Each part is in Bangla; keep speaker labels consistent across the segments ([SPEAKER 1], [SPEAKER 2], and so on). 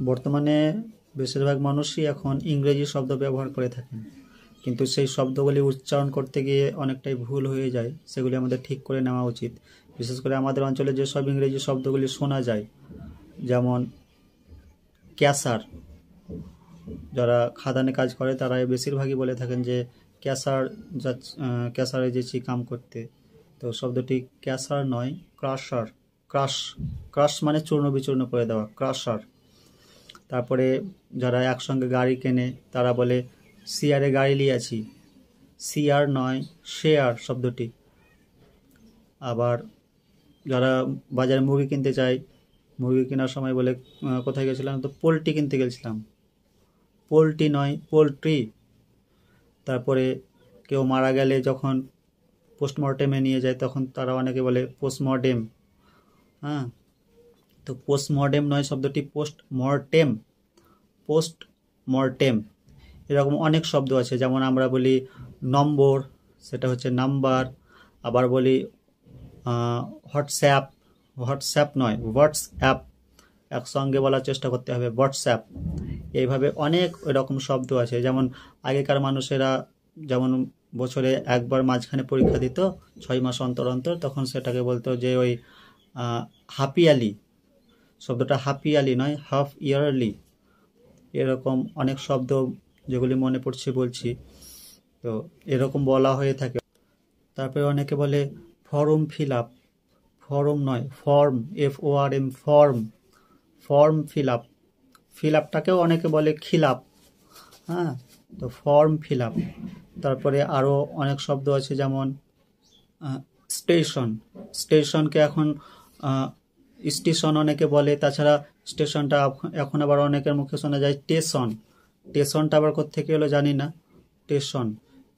[SPEAKER 1] বর্তমানে বেশিরভাগ মানুষই এখন ইংরেজি শব্দ ব্যবহার করে থাকেন, কিন্তু সেই শব্দগুলি উচ্চারণ করতে গিয়ে অনেকটাই ভুল হয়ে যায়। সেগুলি আমাদের ঠিক করে নেওয়া উচিত। বিশেষ করে আমাদের অঞ্চলে যেসব ইংরেজি শব্দগুলি শোনা যায়, যেমন ক্যাসার, যারা খাদানে কাজ করে তারা বেশিরভাগই বলে থাকেন যে ক্যাসার ক্যাসারে যেছি কাম করতে। তো শব্দটি ক্যাসার নয়, ক্রাশার। ক্রাশ, ক্রাশ মানে চূর্ণ বিচূর্ণ করে দেওয়া, ক্রাশার। তারপরে যারা একসঙ্গে গাড়ি কেনে তারা বলে সিয়ারে গাড়ি লিয়াছি, সিয়ার নয়, শেয়ার শব্দটি। আবার যারা বাজারে মুরগি কিনতে চায়, মুরগি কেনার সময় বলে কোথায় গেছিলাম, তো পোলট্রি কিনতে গেছিলাম, পোলট্রি নয়, পোলট্রি। তারপরে কেউ মারা গেলে যখন পোস্টমর্টেমে নিয়ে যায় তখন তারা অনেকে বলে পোস্টমর্টেম। হ্যাঁ, তো পোস্টমর্টেম নয়, শব্দটি পোস্টমর্টেম, পোস্টমর্টেম। এরকম অনেক শব্দ আছে, যেমন আমরা বলি নম্বর, সেটা হচ্ছে নাম্বার। আবার বলি হোয়াটসঅ্যাপ, হোয়াটসঅ্যাপ নয়, হোয়াটসঅ্যাপ, একসঙ্গে বলার চেষ্টা করতে হবে, হোয়াটসঅ্যাপ। এইভাবে অনেক এরকম শব্দ আছে। যেমন আগেকার মানুষেরা যেমন বছরে একবার মাঝখানে পরীক্ষা দিত 6 মাস অন্তর অন্তর, তখন সেটাকে বলতো যে ওই হাফ-ইয়ারলি, শব্দটা হাফ-ইয়ারলি নয়, হাফ ইয়ারলি। এরকম অনেক শব্দ যেগুলি মনে পড়ছে বলছি, তো এরকম বলা হয়ে থাকে। তারপরে অনেকে বলে ফর্ম ফিল আপ, ফর্ম নয়, form, FORM, form, form fill up. Fill আপটাকেও অনেকে বলে খিলাপ। হ্যাঁ, তো ফর্ম ফিল আপ। তারপরে আরও অনেক শব্দ আছে, যেমন স্টেশন, স্টেশনকে এখন স্টেশন অনেকে বলে। তাছাড়া স্টেশনটা এখন আবার অনেকের মুখে শোনা যায় স্টেশন, স্টেশনটা আবার কোত্থেকে এলো জানি না, স্টেশন,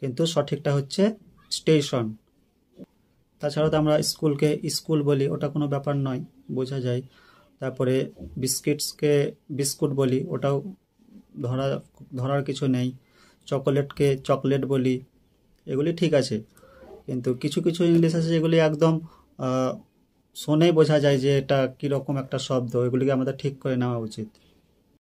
[SPEAKER 1] কিন্তু সঠিকটা হচ্ছে স্টেশন। তাছাড়াও তো আমরা স্কুলকে স্কুল বলি, ওটা কোনো ব্যাপার নয়, বোঝা যায়। তারপরে বিস্কিটসকে বিস্কুট বলি, ওটাও ধরার কিছু নেই। চকোলেটকে চকলেট বলি, এগুলি ঠিক আছে। কিন্তু কিছু কিছু ইংলিশ আছে যেগুলি একদম শোনেই বোঝা যায় যে এটা কীরকম একটা শব্দ, এগুলিকে আমাদের ঠিক করে নেওয়া উচিত।